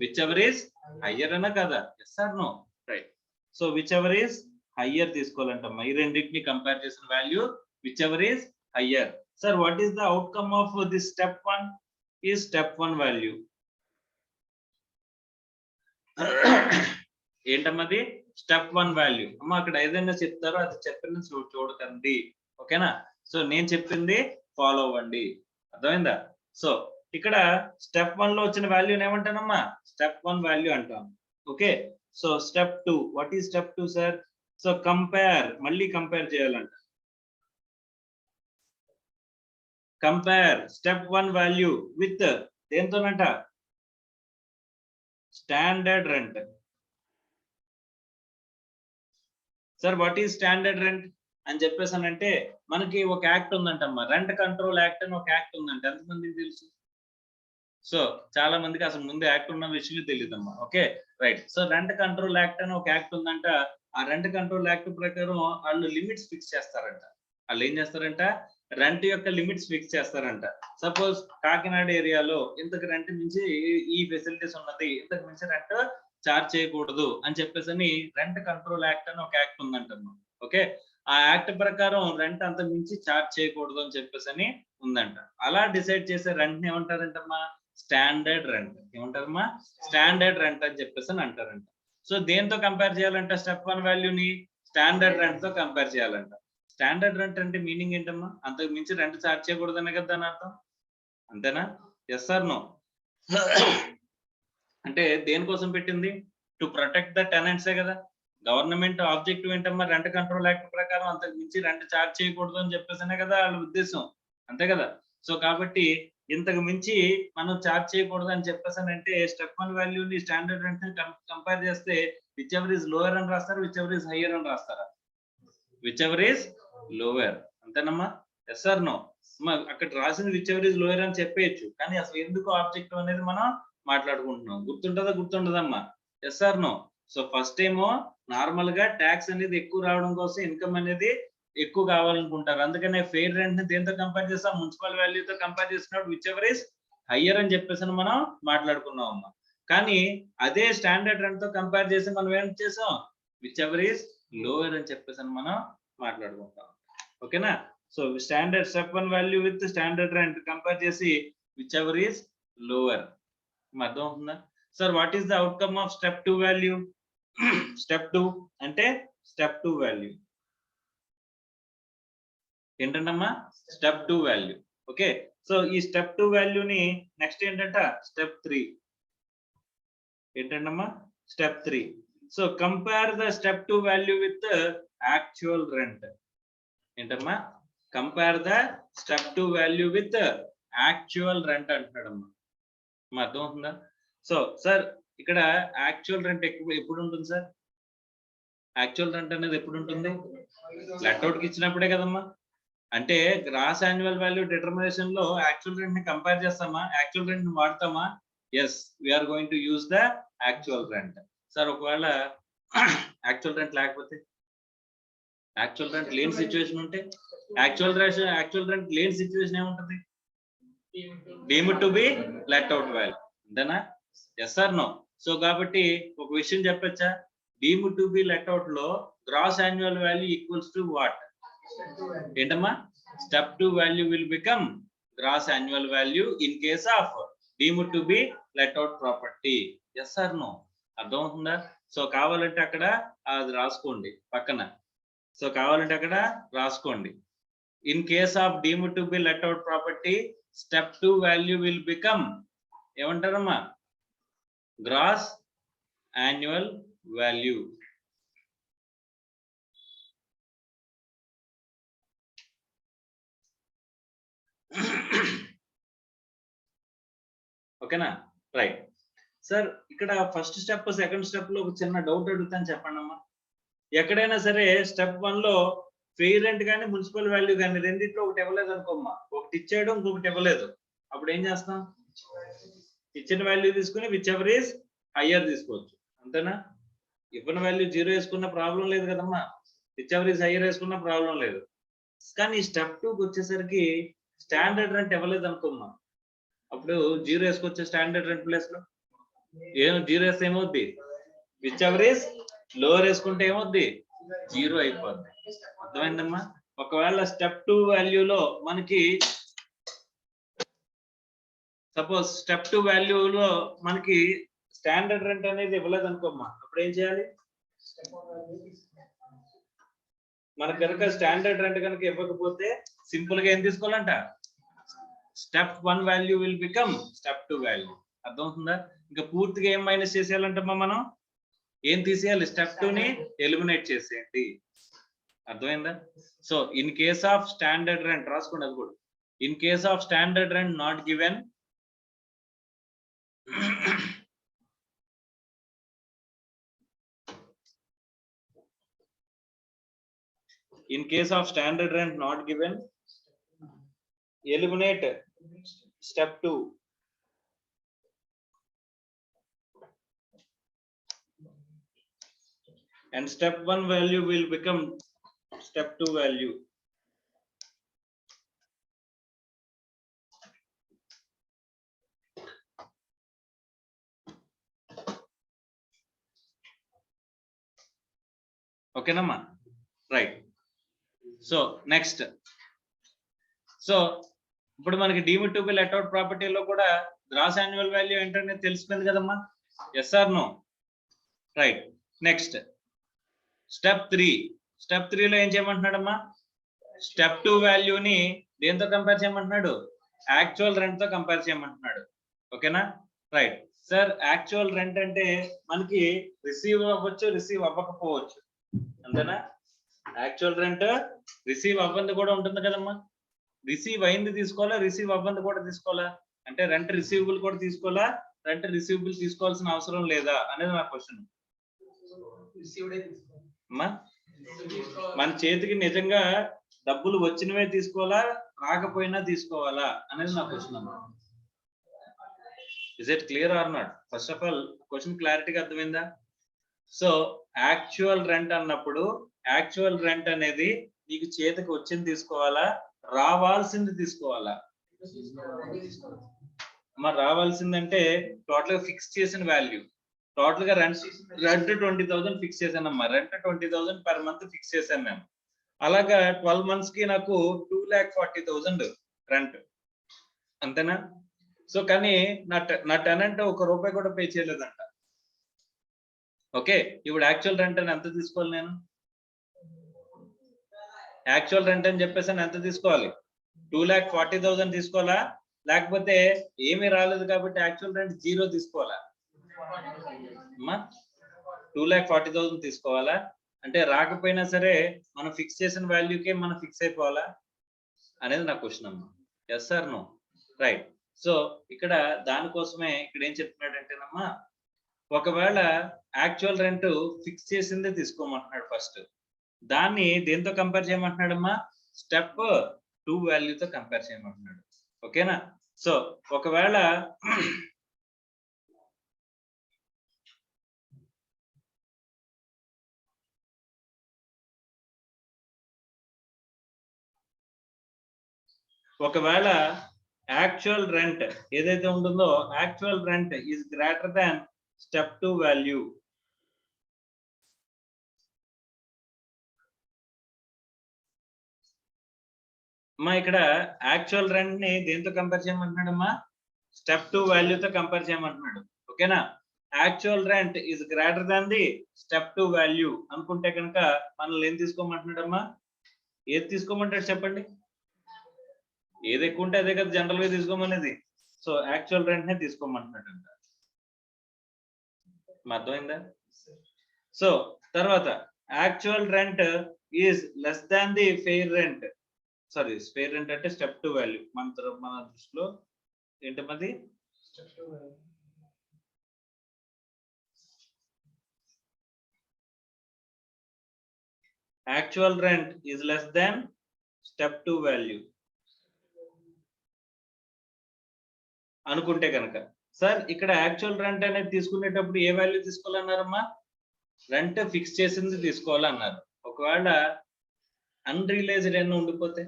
విచ్ ఎవర్ ఈస్ హయ్యర్ అనా కదా? Yes or no? Right. So whichever is higher తీసుకోవాలంటమ్మా. ఈ రెండింటిని కంపేర్ చేసిన value whichever is higher. Sir what is the outcome of this step 1? ఈ స్టెప్ 1 వాల్యూ ఏంటమ్మది? Step 1 value. అమ్మ అక్కడ ఏదైనా చెప్తారో అది చెప్పిన చూడకండి. ఓకేనా? సో నేను చెప్పింది ఫాలో అవ్వండి. అర్థమైందా? సో ఇక్కడ స్టెప్ 1 లో వచ్చిన వాల్యూని ఏమంటానమ్మా? స్టెప్ 1 వాల్యూ అంటాం. Okay. So step 2, what is step 2 sir? So compare, మళ్ళీ కంపేర్ చేయాలంట. కంపేర్ స్టెప్ 1 వాల్యూ విత్ దేంతోనంట? Standard rent. Sir what is standard rent అని చెప్పేసానంటే మనకి ఒక యాక్ట్ ఉందంటమ్మా, రెంట్ కంట్రోల్ యాక్ట్ అని ఒక యాక్ట్ ఉందంట. ఎంతమందికి తెలుసు? సో చాలా మందికి అసలు ముందు యాక్ట్ ఉన్న విషయం తెలియదమ్మా. Okay, right. So rent control act అని ఒక యాక్ట్ ఉందంట. ఆ రెంట్ కంట్రోల్ యాక్ట్ ప్రకారం వాళ్ళు లిమిట్స్ ఫిక్స్ చేస్తారంట. వాళ్ళు ఏం చేస్తారంట? రెంట్ యొక్క లిమిట్స్ ఫిక్స్ చేస్తారంట. సపోజ్ కాకినాడ ఏరియాలో ఇంతకు రెంట్ మించి ఈ ఫెసిలిటీస్ ఉన్నది, ఇంతకు మించి రెంట్ చార్జ్ చేయకూడదు అని చెప్పేసి రెంట్ కంట్రోల్ యాక్ట్ అని ఒక యాక్ట్ ఉందంటమ్మా. ఓకే, ఆ యాక్ట్ ప్రకారం రెంట్ అంత మించి చార్జ్ చేయకూడదు అని చెప్పేసి ఉందంట. అలా డిసైడ్ చేసే రెంట్ ని ఏమంటారంటమ్మా? Standard rent. ఏమంటారమ్మా? స్టాండర్డ్ రెంట్ అని చెప్పేసి అంటారంట. సో దేంతో కంపేర్ చేయాలంట? స్టెప్ 1 వాల్యూని స్టాండర్డ్ రెంట్ తో కంపేర్ చేయాలంట. స్టాండర్డ్ రెంట్ అంటే మీనింగ్ ఏంటమ్మా? అంతకు మించి రెంట్ చార్జ్ చేయకూడదనే కదా దాని అర్థం. అంతేనా? Yes or no? అంటే దేనికోసం పెట్టింది? టు ప్రొటెక్ట్ ద టెనెంట్సే కదా. గవర్నమెంట్ ఆబ్జెక్టివ్ ఏంటమ్మా? రెంట్ కంట్రోల్ యాక్ట్ ప్రకారం అంతకు మించి రెంట్ చార్జ్ చేయకూడదు అని చెప్పేసనే కదా వాళ్ళ ఉద్దేశం. అంతే కదా. సో కాబట్టి ఇంతకు మించి మనం చార్జ్ చేయకూడదు అని చెప్పేసానంటే స్టెప్ 1 వాల్యూని స్టాండర్డ్ రెంట్ కంపేర్ చేస్తే విచ్ ఎవర్ ఈస్ లోయర్ అని రాస్తారు, విచ్ ఎవర్ ఈస్ హయ్యర్ అని రాస్తారా? Whichever is lower. అంతేనమ్మా? Yes or no? అక్కడ రాసింది విచ్ ఎవర్ ఈస్ లోయర్ అని చెప్పేయచ్చు, కానీ అసలు ఎందుకు ఆబ్జెక్టివ్ అనేది మనం మాట్లాడుకుంటున్నాం. గుర్తుంటుందా గుర్తుండదమ్మా? Yes or no? So first ఏమో నార్మల్ గా ట్యాక్స్ అనేది ఎక్కువ రావడం కోసం ఇన్కమ్ అనేది ఎక్కువ కావాలనుకుంటారు. అందుకనే ఫెయిర్ రెంట్ ని దేంతో కంపేర్ చేస్తాం? మున్సిపల్ వాల్యూతో కంపేర్ చేసినప్పుడు విచ్ ఎవర్ ఈస్ హయ్యర్ అని చెప్పేసి మనం మాట్లాడుకున్నాం అమ్మా. కానీ అదే స్టాండర్డ్ రెంట్ తో కంపేర్ చేసి మనం ఏం చేసాం? విచ్ ఎవర్ ఈస్ లోయర్ అని చెప్పేసి మనం మాట్లాడుకుంటాం. ఓకేనా? So standard step 1 value with standard rent compare చేసి విచ్ ఎవర్ ఈస్ లోవర్. అర్థం అవుతుందా? Sir what is the outcome of step 2 value? Step 2 అంటే స్టెప్ 2 వాల్యూ. ఏంటంటమ్మా? Step 2 value. ఓకే, సో ఈ స్టెప్ 2 వాల్యూని నెక్స్ట్ ఏంటంట స్టెప్ 3. ఏంటంటమ్మా? Step 3. So compare the step 2 value with actual rent. ఏంటమ్మా? Compare the step 2 value with actual rent అంటున్నాడమ్మా. అర్థం అవుతుందా? So sir ఇక్కడ యాక్చువల్ రెంట్ ఎప్పుడు ఉంటుంది సార్? యాక్చువల్ రెంట్ అనేది ఎప్పుడు ఉంటుంది? లెట్అవుట్ కి ఇచ్చినప్పుడే కదమ్మా. అంటే గ్రాస్ యాన్యువల్ వాల్యూ డిటర్మినేషన్ లో యాక్చువల్ రెంట్ ని కంపేర్ చేస్తామా? యాక్చువల్ రెంట్ ని వాడతామా? Yes, we're going to use the actual rent. Sir ఒకవేళ యాక్చువల్ రెంట్ లేకపోతే, యాక్చువల్ రెంట్ లేని సిచ్యువేషన్ ఉంటే, యాక్చువల్ రెంట్ లేని సిచ్యువేషన్ ఏముంటుంది? Deemed to be let out value. అంతేనా? Yes or no? సో కాబట్టి ఒక విషయం చెప్పచ్చా? Deemed to be let out లో gross annual value equals to what? ఏంటమ్మా? Step 2 value will become gross annual value in case of deemed to be let out property. Yes or no? అర్థమవుతుందా? So కావాలంటే అక్కడ అది రాసుకోండి పక్కన. So కావాలంటే అక్కడ రాసుకోండి. In case of deemed to be let out property step 2 value will become ఏమంటారమ్మా? Gross annual value. ఓకేనా? రైట్ సార్, ఇక్కడ ఫస్ట్ స్టెప్ సెకండ్ స్టెప్ లో ఒక చిన్న డౌట్ అడుగుతాను, చెప్పండి అమ్మా. ఎక్కడైనా సరే స్టెప్ 1 లో ఫెయిర్ రెంట్ కానీ మున్సిపల్ వాల్యూ కానీ రెండింటిలో ఒకటి ఇవ్వలేదు అనుకోమ్మా, ఒకటి ఇచ్చాడు ఇంకొకటి ఇవ్వలేదు, అప్పుడు ఏం చేస్తాం? ఇచ్చిన వాల్యూ తీసుకుని విచ్ ఎవర్ ఈస్ హయ్యర్ తీసుకోవచ్చు. అంతేనా? ఇవ్వని వాల్యూ 0 వేసుకున్న ప్రాబ్లం లేదు కదమ్మా, విచ్ ఎవర్ ఈస్ హయ్యర్ వేసుకున్న ప్రాబ్లం లేదు. కానీ స్టెప్ 2కి వచ్చేసరికి స్టాండర్డ్ రెంట్ ఇవ్వలేదు అనుకోమ్మా, అప్పుడు 0 వేసుకొచ్చే స్టాండర్డ్ రెంట్ ప్లేస్ లో 0 వేస్తే ఏమవుద్ది? విచ్ ఎవర్ ఈస్ లోవర్ వేసుకుంటే ఏమవుద్ది? 0 అయిపోద్ది. అర్థమైందమ్మా? ఒకవేళ స్టెప్ 2 వాల్యూలో మనకి సపోజ్ స్టెప్ 2 వాల్యూలో మనకి స్టాండర్డ్ రెంట్ అనేది ఇవ్వలేదు అనుకోమ్మా, అప్పుడు ఏం చేయాలి? మనకు కనుక స్టాండర్డ్ రెంట్ కనుక ఇవ్వకపోతే సింపుల్ గా ఏం తీసుకోవాలంట? Step 1 value will become step 2 value. అర్థమవుతుందా? ఇంకా పూర్తిగా ఏం మైనస్ చేసేయాలంటమ్మా, మనం ఏం తీసేయాలి? స్టెప్ 2 ని ఎలిమినేట్ చేసేయండి. అర్థమైందా? So in case of standard rent రాసుకోండి, అది కూడా. In case of standard rent not given, in case of standard rent not given, eliminate step 2. And step 1 value will become step 2 value. Okay namma? Right. So next, so ఇప్పుడు మనకి deemed to be let out ప్రాపర్టీలో కూడా gross annual value ఏంటనేది తెలిసిపోయింది కదమ్మా. Yes or no? Right. Next step 3. Step 3 లో ఏం చేయమంటున్నాడమ్మా? Step 2 వాల్యూని దేంతో కంపేర్ చేయమంటున్నాడు? యాక్చువల్ రెంట్ తో కంపేర్ చేయమంటున్నాడు. ఓకేనా? రైట్. సార్ యాక్చువల్ రెంట్ అంటే మనకి రిసీవ్ అవ్వచ్చు, రిసీవ్ అవ్వకపోవచ్చు, అంతేనా? యాక్చువల్ రెంట్ రిసీవ్ అవ్వంది కూడా ఉంటుంది కదమ్మా. రిసీవ్ అయింది తీసుకోవాలా, రిసీవ్ అవ్వంది కూడా తీసుకోవాలా? అంటే రెంట్ రిసీవబుల్ కూడా తీసుకోవాలా, రెంట్ రిసీవబుల్ తీసుకోవాల్సిన అవసరం లేదా అనేది నా క్వశ్చన్. అమ్మా, మన చేతికి నిజంగా డబ్బులు వచ్చినవే తీసుకోవాలా, రాకపోయినా తీసుకోవాలా అనేది నా క్వశ్చన్ అమ్మా. Is it clear or not? First of all question క్లారిటీగా అర్థమైందా? సో యాక్చువల్ రెంట్ అన్నప్పుడు యాక్చువల్ రెంట్ అనేది నీకు చేతికి వచ్చింది తీసుకోవాలా, రావాల్సింది తీసుకోవాలా? మరి రావాల్సిందంటే టోటల్ గా ఫిక్స్ చేసిన వాల్యూ, టోటల్ గా రెంట్ 20,000 ఫిక్స్ చేశానమ్మా. రెంట్ 20,000 పర్ మంత్ ఫిక్స్ చేశాను మేము. అలాగా 12 months కి నాకు 2,40,000 రెంట్, అంతేనా? సో కానీ నా టెనెంట్ 1 రూపాయి కూడా పే చేయలేదంట. ఓకే, ఇప్పుడు యాక్చువల్ రెంట్ అని ఎంత తీసుకోవాలి నేను? యాక్చువల్ రెంట్ అని చెప్పేసి ఎంత తీసుకోవాలి? 2,40,000 తీసుకోవాలా, లేకపోతే ఏమీ రాలేదు కాబట్టి యాక్చువల్ రెంట్ 0 తీసుకోవాలా? 2,40,000 తీసుకోవాలా? అంటే రాకపోయినా సరే మనం ఫిక్స్ చేసిన వాల్యూకే మనం ఫిక్స్ అయిపోవాలా అనేది నా క్వశ్చన్ అమ్మా. Yes or no? Right. So ఇక్కడ దానికోసమే ఇక్కడ ఏం చెప్తున్నాడంటేనమ్మా, ఒకవేళ యాక్చువల్ రెంట్ ఫిక్స్ చేసిందే తీసుకోమంటున్నాడు ఫస్ట్. దాన్ని దేంతో కంపేర్ చేయమంటున్నాడమ్మా? స్టెప్ 2 వాల్యూతో కంపేర్ చేయమంటున్నాడు. ఓకేనా? సో ఒకవేళ యాక్చువల్ రెంట్ ఏదైతే ఉంటుందో actual rent is greater than step 2 value. అమ్మా ఇక్కడ యాక్చువల్ రెంట్ ని దేంతో కంపేర్ చేయమంటున్నాడమ్మా? స్టెప్ 2 వాల్యూతో కంపేర్ చేయమంటున్నాడు. ఓకేనా? Actual rent is greater than the step 2 value అనుకుంటే కనుక మనల్ని ఏం తీసుకోమంటున్నాడమ్మా? ఏది తీసుకోమంటాడు చెప్పండి? ఏది ఎక్కువ ఉంటే అదే కదా జనరల్ గా తీసుకోమనేది. సో యాక్చువల్ రెంట్ నే తీసుకోమంటున్నాడు అంట. అర్థమైందా? సో తర్వాత actual rent is less than the fair rent. Sorry, fair rent అంటే స్టెప్ 2 వాల్యూ. మన దృష్టిలో ఏంటమ్మది? Actual rent is less than step 2 value అనుకుంటే కనుక, సార్ ఇక్కడ యాక్చువల్ రెంట్ అనేది తీసుకునేటప్పుడు ఏ వాల్యూ తీసుకోవాలన్నారమ్మా? రెంట్ ఫిక్స్ చేసింది తీసుకోవాలన్నారు. ఒకవేళ అన్రియలైజ్డ్ అయినా ఉండిపోతే,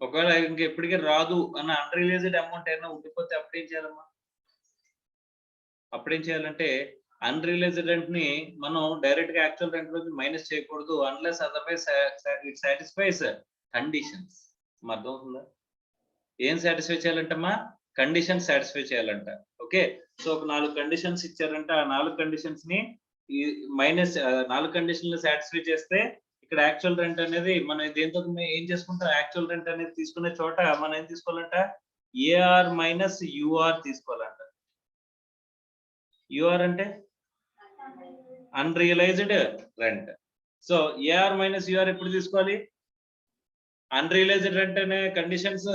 ఒకవేళ ఇంకెప్పటికీ రాదు అన్న అన్రియలైజ్డ్ అమౌంట్ అయినా ఉండిపోతే అప్పుడేం చేయాలమ్మా? అప్పుడేం చేయాలంటే అన్రియలైజ్డ్ రెంట్ ని మనం డైరెక్ట్ గా యాక్చువల్ రెంట్ లోకి మైనస్ చేయకూడదు, unless otherwise it satisfies conditions. అర్థమవుతుందా? ఏం సాటిస్ఫై చేయాలంటమ్మా? కండిషన్ సాటిస్ఫై చేయాలంట. ఓకే, సో ఒక 4 కండిషన్స్ ఇచ్చారంట. ఆ 4 కండిషన్స్ ని మైనస్ 4 కండిషన్లు సాటిస్ఫై చేస్తే ఇక్కడ యాక్చువల్ రెంట్ అనేది మనం దేంతో ఏం చేసుకుంటాం? యాక్చువల్ రెంట్ అనేది తీసుకునే చోట మనం ఏం తీసుకోవాలంట? ఏఆర్ మైనస్ యూఆర్ తీసుకోవాలంట. యూఆర్ అంటే unrealised rent. So AR minus UR ఎప్పుడు తీసుకోవాలి? అన్రియలైజ్డ్ రెంట్ అనే కండిషన్స్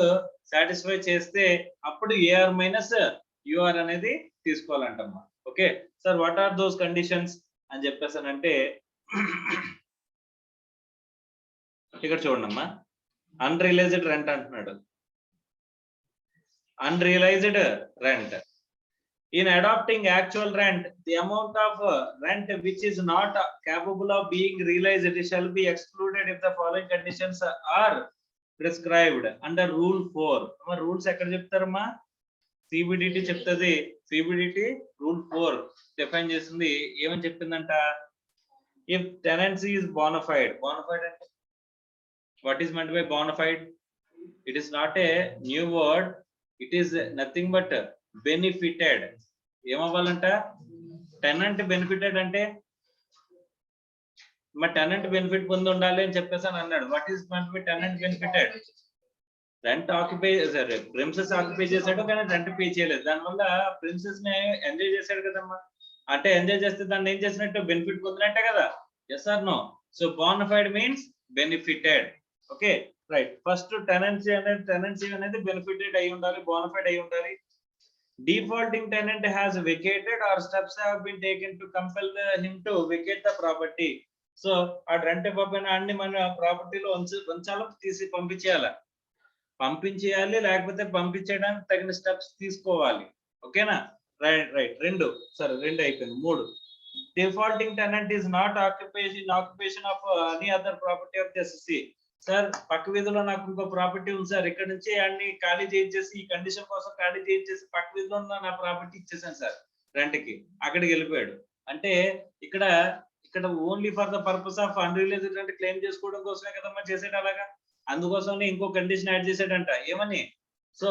సాటిస్ఫై చేస్తే అప్పుడు ఏఆర్ మైనస్ యూఆర్ అనేది తీసుకోవాలంటమ్మా. Okay sir, what are those conditions అని చెప్పేసానంటే ఇక్కడ చూడండమ్మా, అన్రియలైజ్డ్ రెంట్ అంటున్నాడు. Unrealised rent. In adopting actual rent, the amount of rent which is not capable of being realized shall be excluded if the following conditions are prescribed under Rule 4. Amma rules ekkada cheptarama? CBDT చెప్తది. CBDT Rule 4 define చేసింది. ఏమని చెప్పిందంట? If tenancy is bona fide. Bona fide అంటే what is meant by bona fide? It is not a new word. It is nothing but benefited. ఏమవ్వాలంట? Tenant benefited అంటే మా tenant benefit పొంది ఉండాలి అని చెప్పేసి అని అన్నాడు. What is meant by tenant benefited? Rent occupy సరే ప్రిమిసెస్ ఆక్యుపై చేశాడు కానీ రెంట్ పే చేయలేదు, దానివల్ల ప్రిమిసెస్ ని ఎంజాయ్ చేశాడు కదమ్మా. అంటే ఎంజాయ్ చేస్తే దాన్ని ఏం చేసినట్టు? బెనిఫిట్ పొందినట్టే కదా. Yes or no? So bona fide means benefited. Okay right. First tenancy అనేది బెనిఫిటెడ్ అయి ఉండాలి, బోనఫైడ్ అయి ఉండాలి. Defaulting tenant has vacated or steps have been taken to compel him to vacate the property. So ఆ rent ఇవ్వకపోయినా అన్ని మన ప్రాపర్టీలో ఉంచాలో తీసి పంపించేయాలి, లేకపోతే పంపించడానికి తగిన స్టెప్స్ తీసుకోవాలి. ఓకేనా? రైట్. రెండు అయిపోయింది. 3, defaulting tenant is not occupation of any other property of the SSC. Sir పక్క వీధిలో నాకు ఇంకో ప్రాపర్టీ ఉంది సార్, ఇక్కడ నుంచి అన్ని ఖాళీ చేయించేసి ఈ కండిషన్ కోసం ఖాళీ చేయించేసి పక్క వీధిలో ఉన్న నా ప్రాపర్టీ ఇచ్చేసాను సార్ రెంట్ కి, అక్కడికి వెళ్ళిపోయాడు అంటే ఇక్కడ only for the purpose of unrealised rent claim చేసుకోవడం కోసమే కదమ్మా చేసాడు. అలాగా అందుకోసమే ఇంకో కండిషన్ యాడ్ చేసాడంట. ఏమని? సో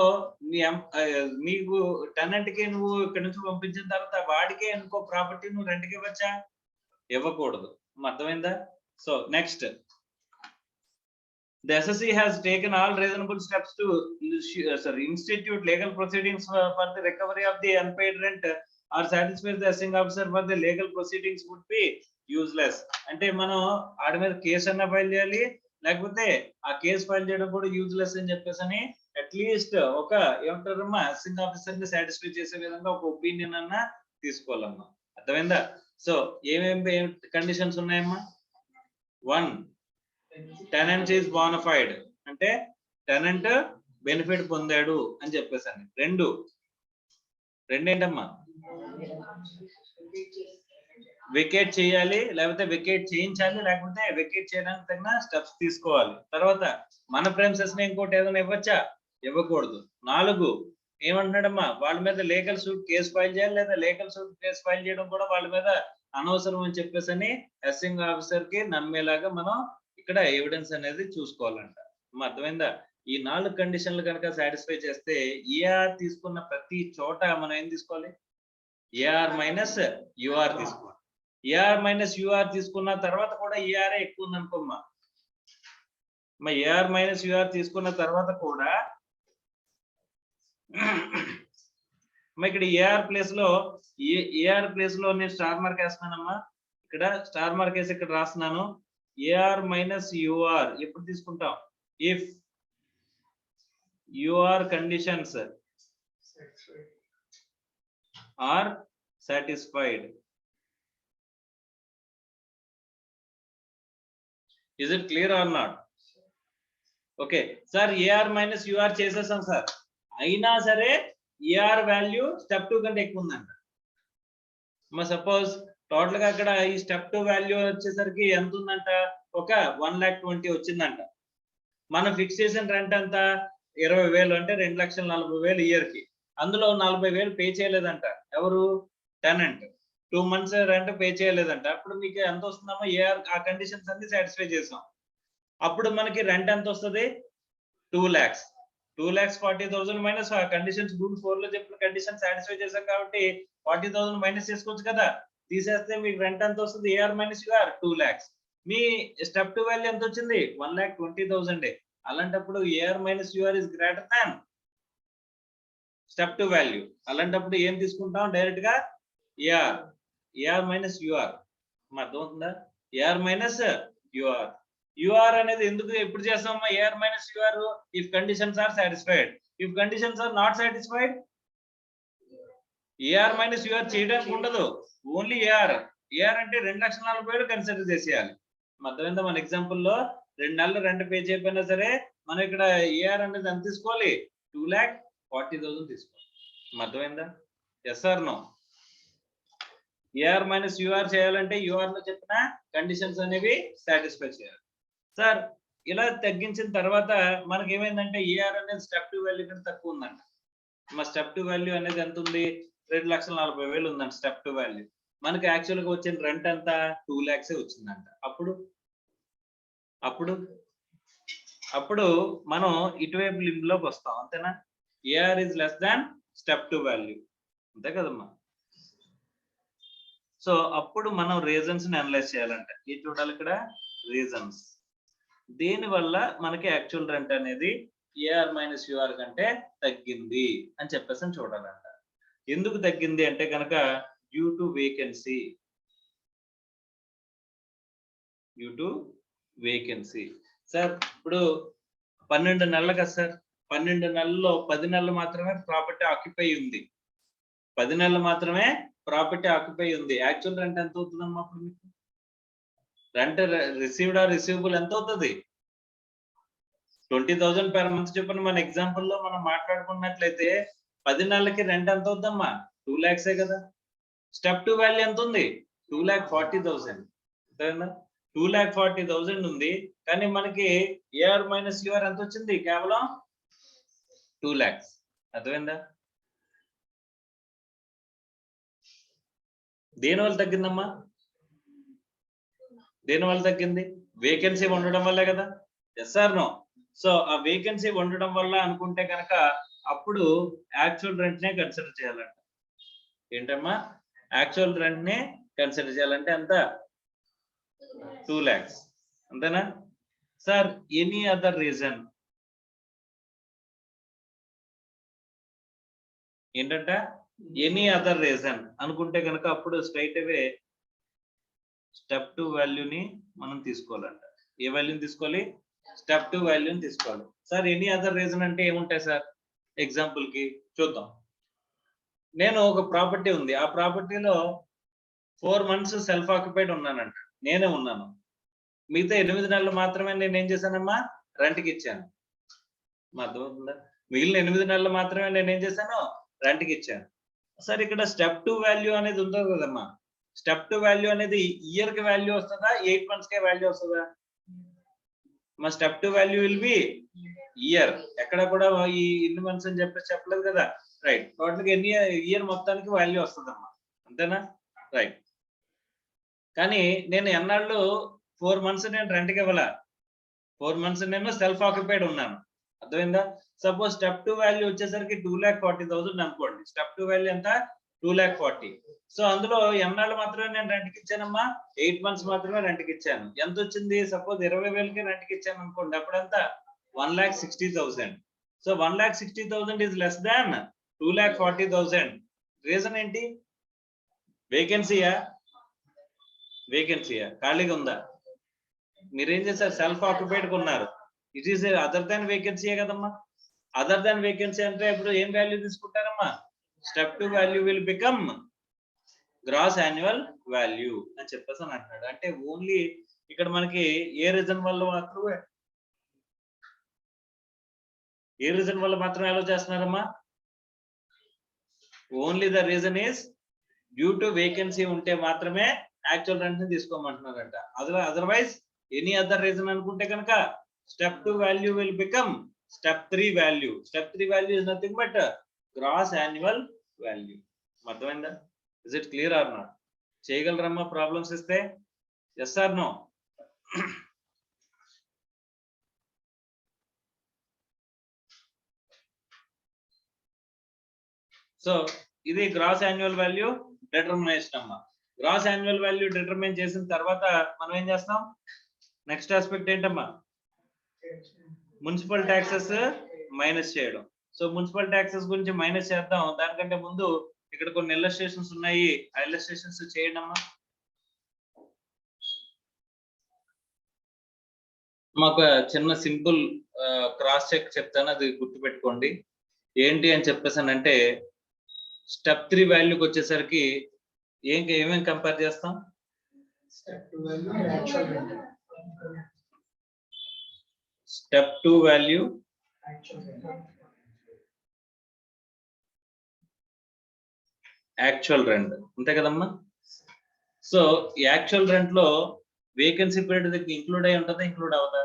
మీకు టెనెంట్ కి నువ్వు ఇక్కడ నుంచి పంపించిన తర్వాత వాడికే ఇంకో ప్రాపర్టీ నువ్వు రెంట్కి ఇవ్వచ్చా? ఇవ్వకూడదు. అర్థమైందా? So next The SSC has taken all reasonable steps to institute legal proceedings for the recovery of the unpaid rent or satisfy the assessing officer for the legal proceedings would be useless. అంటే మనం ఆడి మీద case అన్న file చేయాలి, లేకపోతే ఆ case file చేయడం కూడా useless అని చెప్పేసి అట్లీస్ట్ ఒక ఏమంటారమ్మా అసెసింగ్ ఆఫీసర్ ని సాటిస్ఫై చేసే విధంగా ఒక ఒపీనియన్ అన్న తీసుకోవాలమ్మా. అర్థమైందా? సో ఏమేమి కండిషన్స్ ఉన్నాయమ్మా? 1, టెనెంట్ ఈజ్ బోనఫైడ్ అంటే టెనెంట్ బెనిఫిట్ పొందాడు అని చెప్పేసాను. 2 ఏంటమ్మా? వెకేట్ చేయాలి, లేకపోతే వెకేట్ చేయించాలి, లేకపోతే వెకేట్ చేయడానికి తగిన స్టెప్స్ తీసుకోవాలి. తర్వాత మన ప్రెమిసెస్ ని ఇంకోటి ఏదైనా ఇవ్వచ్చా? ఇవ్వకూడదు. 4 ఏమంటున్నాడమ్మా? వాళ్ళ మీద లీగల్ సూట్ కేసు ఫైల్ చేయాలి, లేదా లీగల్ సూట్ కేసు ఫైల్ చేయడం కూడా వాళ్ళ మీద అనవసరం అని చెప్పేసి అసెసింగ్ ఆఫీసర్ కి నమ్మేలాగా మనం ఇక్కడ ఎవిడెన్స్ అనేది చూసుకోవాలంట. అర్థమైందా? ఈ 4 కండిషన్లు కనుక సాటిస్ఫై చేస్తే ఏఆర్ తీసుకున్న ప్రతి చోట మనం ఏం తీసుకోవాలి? ఏఆర్ మైనస్ యూఆర్ తీసుకోవాలి. ఏఆర్ మైనస్ యూఆర్ తీసుకున్న తర్వాత కూడా ఏఆర్ ఎక్కువ ఉంది అనుకోమ్మా. ఏఆర్ మైనస్ యూఆర్ తీసుకున్న తర్వాత కూడా ఇక్కడ ఏఆర్ ప్లేస్ లో నేను స్టార్ మార్క్ వేస్తున్నానమ్మా. ఇక్కడ స్టార్ మార్క్ వేసి ఇక్కడ రాస్తున్నాను. ఏఆర్ మైనస్ యూఆర్ ఎప్పుడు తీసుకుంటాం? If UR conditions are satisfied. Is it clear or not? Okay sir, AR minus UR చేసేసాం సార్, అయినా సరే ఏఆర్ వాల్యూ స్టెప్ 2 కంటే ఎక్కువ ఉందంట. సపోజ్ టోటల్ గా అక్కడ ఈ స్టెప్ 2 వాల్యూ వచ్చేసరికి ఎంత ఉందంట? ఒక 1,20,000 వచ్చిందంట. మనం ఫిక్స్ చేసిన రెంట్ అంత 20,000 అంటే 2,40,000 ఇయర్ కి. అందులో 40,000 పే చేయలేదంట ఎవరు? టెనెంట్. 2 months రెంట్ పే చేయలేదంట. అప్పుడు మీకు ఎంత వస్తుందమ్మా? ఏఆర్ ఆ కండిషన్స్ అన్ని సాటిస్ఫై చేసాం. అప్పుడు మనకి రెంట్ ఎంత వస్తుంది? 2 lakhs. 2,40,000 మైనస్ ఆ కండిషన్స్ రూల్ 4 లో చెప్పిన కండిషన్ సాటిస్ఫై చేశాం కాబట్టి 40,000 మైనస్ చేసుకోవచ్చు కదా. తీసేస్తే మీకు రెంట్ ఎంత వస్తుంది? AR minus UR 2 lakhs. మీ స్టెప్ 2 వాల్యూ ఎంత వచ్చింది? 1,20,000. అలాంటప్పుడు AR minus UR is greater than step 2 value. అలాంటప్పుడు ఏం తీసుకుంటాం? డైరెక్ట్ గా ఏఆర్ మైనస్ యూఆర్. అర్థమవుతుందా? AR minus UR. యూఆర్ అనేది ఎందుకు ఎప్పుడు చేస్తామమ్మా? AR minus UR if conditions are satisfied. If conditions are not satisfied AR minus UR చేయడానికి ఉండదు. Only AR. ఏఆర్ అంటే 2,40,000 కన్సిడర్ చేసేయాలి. అర్థమైందా? మన ఎగ్జాంపుల్ లో 2 నెలలు రెంట్ పే చేయకపోయినా సరే మనం ఇక్కడ ఏఆర్ అనేది ఎంత తీసుకోవాలి? 2,40,000 తీసుకోవాలి. అర్థమైందా? Yes or no? AR minus UR చేయాలంటే యూఆర్ లో చెప్పిన కండిషన్స్ అనేవి సాటిస్ఫై చేయాలి. సార్ ఇలా తగ్గించిన తర్వాత మనకి ఏమైందంటే ఏఆర్ అనేది స్టెప్ 2 వాల్యూ కంటే తక్కువ ఉందంట. మా స్టెప్ 2 వాల్యూ అనేది ఎంత ఉంది? 2,40,000 ఉందంట స్టెప్ 2 వాల్యూ. మనకి యాక్చువల్ గా వచ్చిన రెంట్ అంత 2 lakhs వచ్చిందంట. అప్పుడు మనం ఇటువైపు లిమిట్ లోకి వస్తాం. అంతేనా? AR is less than step 2 value. అంతే కదమ్మా? సో అప్పుడు మనం రీజన్స్ ని అనలైజ్ చేయాలంట. ఏం చూడాలి ఇక్కడ? రీజన్స్. దేని వల్ల మనకి యాక్చువల్ రెంట్ అనేది ఏఆర్ మైనస్ యూఆర్ కంటే తగ్గింది అని చెప్పేసి చూడాలంట. ఎందుకు తగ్గింది అంటే కనుక డ్యూ టు వేకెన్సీ. సార్ ఇప్పుడు 12 నెలలు కదా సార్, 12 నెలల్లో 10 నెలలు మాత్రమే ప్రాపర్టీ ఆక్యుపై ఉంది. 10 నెలలు మాత్రమే ప్రాపర్టీ ఆక్యుపై ఉంది. యాక్చువల్ రెంట్ ఎంత అవుతుందమ్మా? అప్పుడు మీకు రెంట్ రిసీవ్డ్ ఆర్ రిసీవబుల్ ఎంత అవుతుంది? 20,000 per month చెప్పిన మన ఎగ్జాంపుల్ లో మనం మాట్లాడుకున్నట్లయితే 10 నెలలకి రెంట్ ఎంత అవుద్దమ్మా? 2 lakhs కదా. స్టెప్ 2 వాల్యూ ఎంత ఉంది? 2,40,000. 2,40,000 ఉంది. కానీ మనకి ఏఆర్ మైనస్ యూఆర్ ఎంత వచ్చింది? కేవలం 2 lakhs. అర్థమైందా? దేనివల్ల తగ్గిందమ్మా? దేనివల్ల తగ్గింది? వేకెన్సీ ఉండడం వల్లే కదా. Yes or no? సో ఆ వేకెన్సీ ఉండడం వల్ల అనుకుంటే కనుక అప్పుడు యాక్చువల్ రెంట్ నే కన్సిడర్ చేయాలంట. ఏంటమ్మా? యాక్చువల్ రెంట్ నే కన్సిడర్ చేయాలంటే ఎంత? 2 lakhs. అంతేనా? సార్ ఎనీ అదర్ రీజన్ ఏంటంటే ఎనీ అదర్ రీజన్ అనుకుంటే కనుక అప్పుడు స్ట్రైట్ అవే స్టెప్ 2 వాల్యూని మనం తీసుకోవాలంట. ఏ వాల్యూని తీసుకోవాలి? స్టెప్ 2 వాల్యూని తీసుకోవాలి. సార్ ఎనీ అదర్ రీజన్ అంటే ఏముంటాయి సార్? ఎగ్జాంపుల్ కి చూద్దాం. నేను ఒక ప్రాపర్టీ ఉంది, ఆ ప్రాపర్టీలో 4 months సెల్ఫ్ ఆక్యుపైడ్ ఉన్నానంట, నేనే ఉన్నాను. మిగతా 8 నెలలు మాత్రమే నేను ఏం చేశానమ్మా? రెంట్కి ఇచ్చాను. అర్థమవుతుందా? మిగిలిన 8 నెలలు మాత్రమే నేను ఏం చేశాను? రెంట్కి ఇచ్చాను. సార్ ఇక్కడ స్టెప్ 2 వాల్యూ అనేది ఉంటుంది కదమ్మా, స్టెప్ 2 వాల్యూ అనేది ఇయర్ కి వాల్యూ వస్తుందా, 8 months కే వాల్యూ వస్తుందా? మా step 2 value will be here. ఎక్కడ కూడా ఈ ఎన్ని మంత్స్ అని చెప్పలేదు కదా, రైట్. టోటల్ గా ఎన్ని ఇయర్ మొత్తానికి వాల్యూ వస్తుందమ్మా, అంతేనా? రైట్. కానీ నేను ఎన్నాళ్ళు 4 months నేను రెంట్కి ఇవ్వాల, 4 months నేను సెల్ఫ్ ఆక్యుపైడ్ ఉన్నాను. అర్థమైందా? సపోజ్ స్టెప్ 2 వాల్యూ వచ్చేసరికి 2,40,000 అనుకోండి. స్టెప్ 2 వాల్యూ ఎంత? 2,40,000. సో అందులో ఎన్నాళ్ళు మాత్రమే నేను రెంట్కి ఇచ్చానమ్మా? 8 months మాత్రమే రెంట్కి ఇచ్చాను. ఎంత వచ్చింది? సపోజ్ 20,000కి రెంట్కి ఇచ్చాను అనుకోండి, అప్పుడంతా 1,60,000. So 1,60,000 is less than 2,40,000. Reason ఏంటి? వేకెన్సీయా? ఖాళీగా ఉందా? మీరేం చేశారు? సెల్ఫ్ ఆక్యుపైడ్ కొన్నారు. ఇట్ ఈస్ అదర్ దాన్ వేకెన్సీయే కదమ్మా. అదర్ దాన్ వేకెన్సీ అంటే ఇప్పుడు ఏం వాల్యూ తీసుకుంటారమ్మా? Step 2 value will become gross annual value అని చెప్పేసి అని అంటున్నాడు. అంటే ఓన్లీ ఇక్కడ మనకి ఏ రీజన్ వల్ల మాత్రమే అలో చేస్తున్నారమ్మా? Only the reason is due to vacancy ఉంటే మాత్రమే యాక్చువల్ రెంట్ ని తీసుకోమంటున్నారంట. అదర్వైజ్ ఎనీ అదర్ రీజన్ అనుకుంటే కనుక step 2 value will become step 3 value. Step 3 value is nothing but gross annual value. అర్థమైందా? Is it clear or not? చేయగలరమ్మా problems ఇస్తే? Yes or no? So ఇది గ్రాస్ యాన్యువల్ వాల్యూ డిటర్మినేషన్ అమ్మా. Gross annual value determine చేసిన తర్వాత మనం ఏం చేస్తాం? నెక్స్ట్ ఆస్పెక్ట్ ఏంటమ్మా? మున్సిపల్ ట్యాక్సెస్ మైనస్ చేయడం. సో మున్సిపల్ ట్యాక్సెస్ గురించి మైనస్ చేద్దాం. దానికంటే ముందు ఇక్కడ కొన్ని ఇల్లస్ట్రేషన్స్ ఉన్నాయి, ఆ ఇల్లస్ట్రేషన్స్ చేయండి అమ్మా. మాకు చిన్న సింపుల్ క్రాస్ చెక్ చెప్తాను, అది గుర్తుపెట్టుకోండి. ఏంటి అని చెప్పేసానంటే స్టెప్ 3 వాల్యూకి వచ్చేసరికి ఏమేమి కంపేర్ చేస్తాం? స్టెప్ 2 వాల్యూ యాక్చువల్ రెంట్, అంతే కదమ్మా? సో యాక్చువల్ రెంట్ లో వేకెన్సీ పీరియడ్ దగ్గర ఇంక్లూడ్ అయి ఉంటుందా, ఇంక్లూడ్ అవుతా?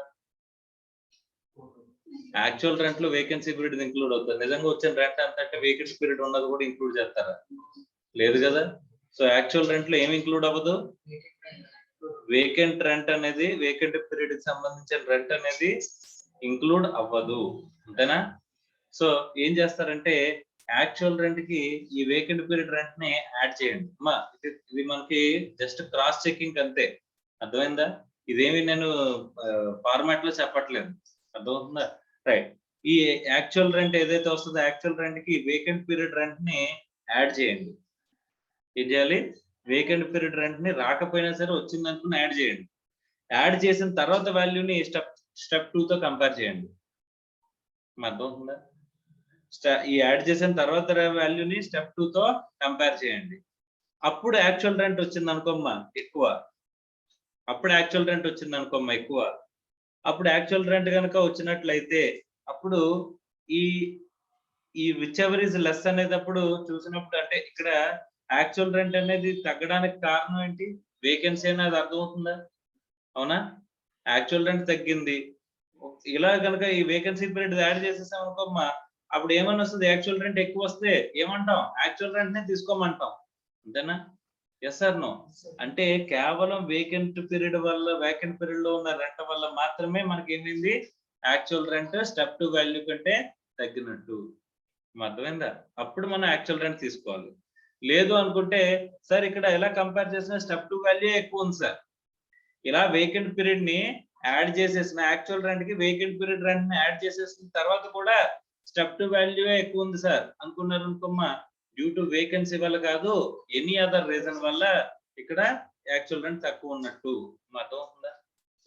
యాక్చువల్ రెంట్ లో వేకెన్సీ పీరియడ్ ఇంక్లూడ్ అవుతుంది. నిజంగా వచ్చిన రెంట్ అంత అంటే వేకెన్సీ పీరియడ్ ఉన్నది కూడా ఇంక్లూడ్ చేస్తారా? లేదు కదా. సో యాక్చువల్ రెంట్ లో ఏమి ఇంక్లూడ్ అవ్వదు? వేకెంట్ రెంట్ అనేది, వేకెంట్ పీరియడ్ కి సంబంధించిన రెంట్ అనేది ఇంక్లూడ్ అవ్వదు, అంతేనా? సో ఏం చేస్తారంటే యాక్చువల్ రెంట్ కి ఈ వేకెంట్ పీరియడ్ రెంట్ ని యాడ్ చేయండి అమ్మా. ఇది మనకి జస్ట్ క్రాస్ చెకింగ్ అంతే. అర్థమైందా? ఇదేమి నేను ఫార్మాట్ లో చెప్పట్లేదు, అర్థమవుతుందా? రైట్. ఈ యాక్చువల్ రెంట్ ఏదైతే వస్తుందో యాక్చువల్ రెంట్ కి వేకెంట్ పీరియడ్ రెంట్ ని యాడ్ చేయండి. ఏం చేయాలి? వేకెంట్ పీరియడ్ రెంట్ ని రాకపోయినా సరే వచ్చింది అనుకుని యాడ్ చేయండి. యాడ్ చేసిన తర్వాత వాల్యూని స్టెప్ 2 తో కంపేర్ చేయండి. అర్థమవుతుందా? ఈ యాడ్ చేసిన తర్వాత వాల్యూని స్టెప్ 2 తో కంపేర్ చేయండి. అప్పుడు యాక్చువల్ రెంట్ వచ్చింది అనుకోమ్మా ఎక్కువ, అప్పుడు యాక్చువల్ రెంట్ వచ్చింది అనుకోమ్మా ఎక్కువ. అప్పుడు యాక్చువల్ రెంట్ కనుక వచ్చినట్లయితే అప్పుడు ఈ విచ్ ఎవర్ ఇస్ లెస్ అనేటప్పుడు చూసినప్పుడు అంటే ఇక్కడ యాక్చువల్ రెంట్ అనేది తగ్గడానికి కారణం ఏంటి? వేకెన్సీ అనేది అర్థమవుతుందా? అవునా? యాక్చువల్ రెంట్ తగ్గింది, ఇలా కనుక ఈ వేకెన్సీ పీరియడ్ యాడ్ చేసేసాం అనుకోమ్మా, అప్పుడు ఏమని వస్తుంది? యాక్చువల్ రెంట్ ఎక్కువ వస్తే ఏమంటాం? యాక్చువల్ రెంట్ నే తీసుకోమంటాం, అంతేనా? Yes or no? అంటే కేవలం వేకెంట్ పీరియడ్ వల్ల, వేకెంట్ పీరియడ్ లో ఉన్న రెంట్ వల్ల మాత్రమే మనకి ఏమైంది? యాక్చువల్ రెంట్ స్టెప్ 2 వాల్యూ కంటే తగ్గినట్టు. అర్థమైందా? అప్పుడు మనం యాక్చువల్ రెంట్ తీసుకోవాలి. లేదు అనుకుంటే సార్ ఇక్కడ ఎలా కంపేర్ చేసినా స్టెప్ 2 వాల్యూ ఎక్కువ ఉంది సార్, ఇలా వేకెంట్ పీరియడ్ ని యాడ్ చేసేసిన యాక్చువల్ రెంట్ కి వేకెంట్ పీరియడ్ రెంట్ ని యాడ్ చేసేసిన తర్వాత కూడా స్టెప్ 2 వాల్యూ ఎక్కువ ఉంది సార్ అనుకున్నారు అనుకోమ్మా, డ్యూ టు వేకెన్సీ వల్ల కాదు, ఎనీ అదర్ రీజన్ వల్ల ఇక్కడ యాక్చువల్ రెంట్ తక్కువ ఉన్నట్టు. అర్థం అవుతుందా?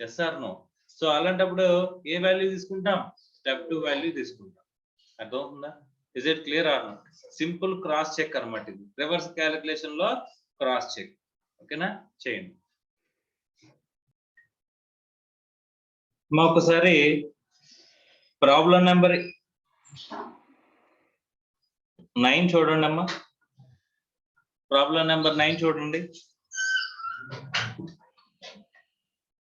Yes or no? సో అలాంటప్పుడు ఏ వాల్యూ తీసుకుంటాం? స్టెప్ 2 వాల్యూ తీసుకుంటాం. అర్థం అవుతుందా? Is it clear or not? Simple cross check అన్నమాట ఇది, రివర్స్ క్యాలిక్యులేషన్ లో క్రాస్ చెక్. ఓకేనా? చేయండి. మా ఒకసారి ప్రాబ్లం నెంబర్ 9 చూడండి అమ్మా. ప్రాబ్లం నెంబర్ 9 చూడండి.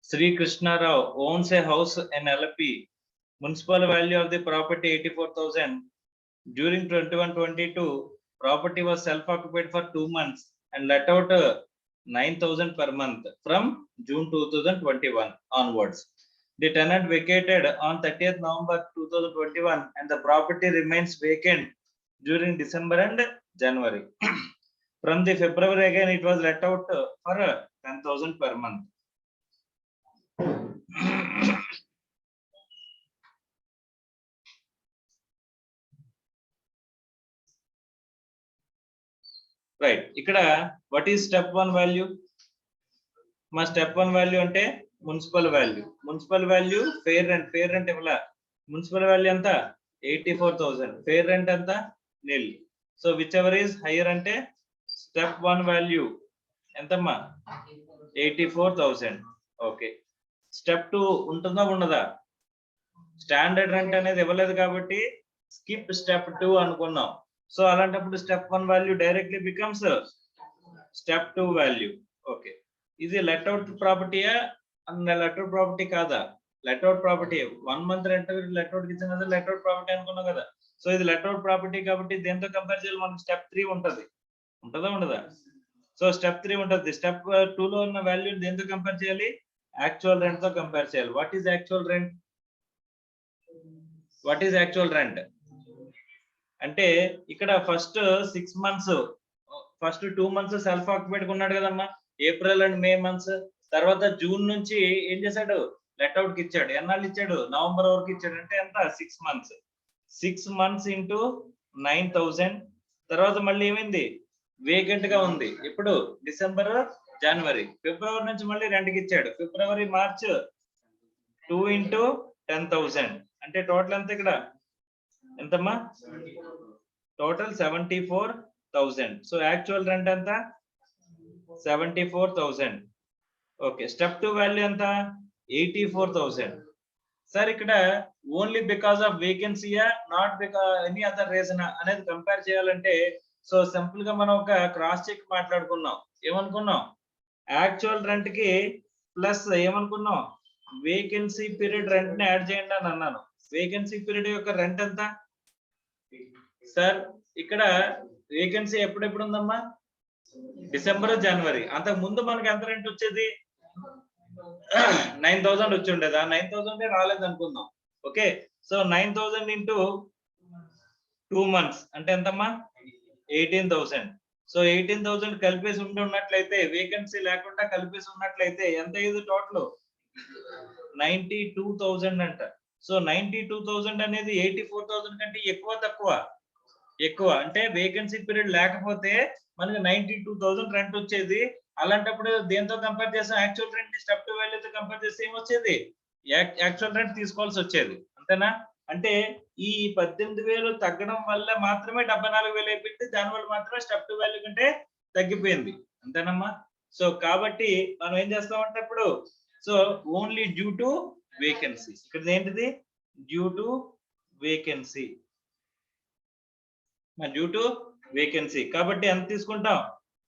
Sri Krishna Rao owns a house in LP. Municipal value of the property 84,000. During 21-22, property was self-occupied for 2 months and let out 9,000 per month from June 2021 onwards. The tenant vacated on 30th November 2021 and the property remains vacant during December and January. From the February again, it was let out for 10,000 per month. Right. Ikkada what is step 1 value? Ma step 1 value ante municipal value. Municipal value fair rent evvala. Municipal value anta 84,000. Fair rent anta nil. So whichever is higher ante step 1 value entamma 84,000. Okay. Step 2 untunda undada? Standard rent అనేది ఇవ్వలేదు కాబట్టి skip step 2 అనుకున్నాం. So అలాంటప్పుడు step 1 value directly becomes step 2 value. Okay, ఇది let out ప్రాపర్టీయా let out property కాదా? Let out property. 1 month rent let out ఇచ్చినది let out property అనుకున్నాం కదా. సో ఇది లెట్ అవుట్ ప్రాపర్టీ కాబట్టి దేంతో కంపేర్ చేయాలి? మనకి స్టెప్ 3 ఉంటది. ఉంటదా ఉండదా? సో స్టెప్ 3 ఉంటది. స్టెప్ 2 లో ఉన్న వాల్యూ దేంతో కంపేర్ చేయాలి? యాక్చువల్ రెంట్ తో కంపేర్ చేయాలి. What is actual rent? What is actual rent అంటే ఇక్కడ first 6 months, first 2 months self occupied ఉన్నాడు కదమ్మా, ఏప్రిల్ అండ్ మే మంత్స్. తర్వాత జూన్ నుంచి ఏం చేశాడు? లెట్ అవుట్ కి ఇచ్చాడు. ఎన్నాళ్ళు ఇచ్చాడు? నవంబర్ వరకు ఇచ్చాడు. అంటే ఎంత? 6 మంత్స్. 6 months into 9,000. తర్వాత మళ్ళీ ఏమైంది? వేకెంట్ గా ఉంది. ఇప్పుడు డిసెంబర్, జనవరి, ఫిబ్రవరి నుంచి మళ్ళీ రెంట్కి ఇచ్చాడు. ఫిబ్రవరి, మార్చ్ 2 ఇంటూ 10,000. అంటే టోటల్ ఎంత ఇక్కడ? ఎంతమ్మా? టోటల్ 74,000. సో యాక్చువల్ రెంట్ ఎంత? 74,000. ఓకే, స్టెప్ 2 వాల్యూ ఎంత? 84,000. సార్ ఇక్కడ ఓన్లీ బికాస్ ఆఫ్ వేకెన్సీయా, not because any other reason అనేది కంపేర్ చేయాలంటే, సో సింపుల్ గా మనం ఒక క్రాస్ చెక్ మాట్లాడుకున్నాం. ఏమనుకున్నాం? యాక్చువల్ రెంట్ కి ప్లస్ ఏమనుకున్నాం? వేకెన్సీ పీరియడ్ రెంట్ ని యాడ్ చేయండి అని అన్నాను. వేకెన్సీ పీరియడ్ యొక్క రెంట్ ఎంత సార్? ఇక్కడ వేకెన్సీ ఎప్పుడెప్పుడు ఉందమ్మా? డిసెంబర్, జనవరి. అంతకు ముందు మనకి ఎంత రెంట్ వచ్చేది? 9,000 వచ్చి ఉండేదా? 9,000 రాలేదు అనుకుందాం. ఓకే, సో 9,000 ఇంటూ 2 మంత్స్ అంటే ఎంతమ్మా? 18,000. సో 18,000 కలిపేసి ఉండి ఉన్నట్లయితే, వేకెన్సీ లేకుండా కలిపేసి ఉన్నట్లయితే ఎంత అయ్యేది టోటల్? 92,000 అంట. సో 92,000 అనేది 84,000 కంటే ఎక్కువ తక్కువ? ఎక్కువ. అంటే వేకెన్సీ పీరియడ్ లేకపోతే మనకి 92,000 రెంట్ వచ్చేది. అలాంటప్పుడు దేంతో కంపేర్ చేసాం? యాక్చువల్ రెంట్ ని స్టెప్ 2 వాల్యూతో కంపేర్ చేస్తే ఏమొచ్చేది? యాక్చువల్ రెంట్ తీసుకోవాల్సి వచ్చేది. అంతేనా? అంటే ఈ 18,000 తగ్గడం వల్ల మాత్రమే 74,000 అయిపోయింది. దానివల్ల మాత్రమే స్టెప్ 2 వాల్యూ కంటే తగ్గిపోయింది. అంతేనమ్మా? సో కాబట్టి మనం ఏం చేస్తామంటే ఇప్పుడు, so only due to vacancy. ఇక్కడ ఏంటిది? Due to vacancy. Due to vacancy కాబట్టి ఎంత తీసుకుంటాం?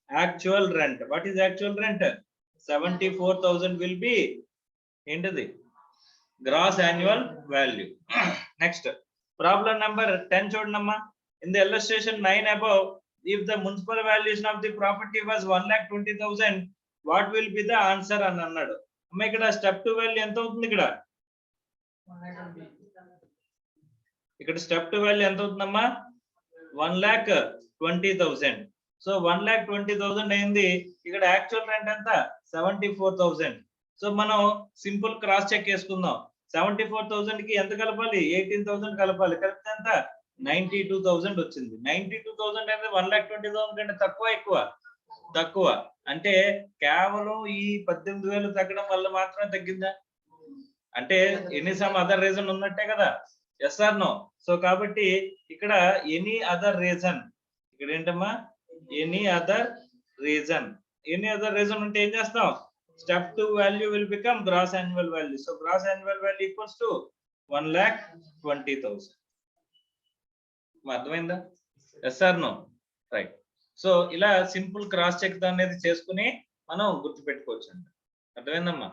Actual rent. What is actual rent? 74,000 will be ఏంటిది? Gross annual value. Next problem number 10 చూడండమ్మా. In the illustration 9 above, if the municipal valuation of the property was 1,20,000, what will be the answer అని అన్నాడు. అమ్మ ఇక్కడ step 2 value ఎంత అవుతుంది? ఇక్కడ step 2 value ఎంత అవుతుందమ్మా? 1,20,000. సో 1,20,000 అయింది. ఇక్కడ యాక్చువల్ రెంట్ ఎంత? 74,000. సో మనం సింపుల్ క్రాస్ చెక్ చేసుకుందాం. 74,000 కి ఎంత కలపాలి? 18,000 కలపాలి. కలిపితే ఎంత? 92,000 వచ్చింది. 92,000 అంటే 1,20,000 కంటే తక్కువ ఎక్కువ? తక్కువ. అంటే కేవలం ఈ 18,000 తగ్గడం వల్ల మాత్రమే తగ్గిందా? అంటే ఎనీ సమ్ అదర్ రీజన్ ఉన్నట్టే కదా? Yes or no? సో కాబట్టి ఇక్కడ ఎనీ అదర్ రీజన్, ఇక్కడ ఏంటమ్మా? Any other reason. Any other reason ఉంటే ఏం చేస్తాం? Step 2 value will become gross annual value. So gross annual value equals to 1,20,000. అర్థమైందా? Yes or no? Right. So ఇలా simple cross check అనేది చేసుకుని మనం గుర్తుపెట్టుకోవచ్చు అండి. అర్థమైందమ్మా?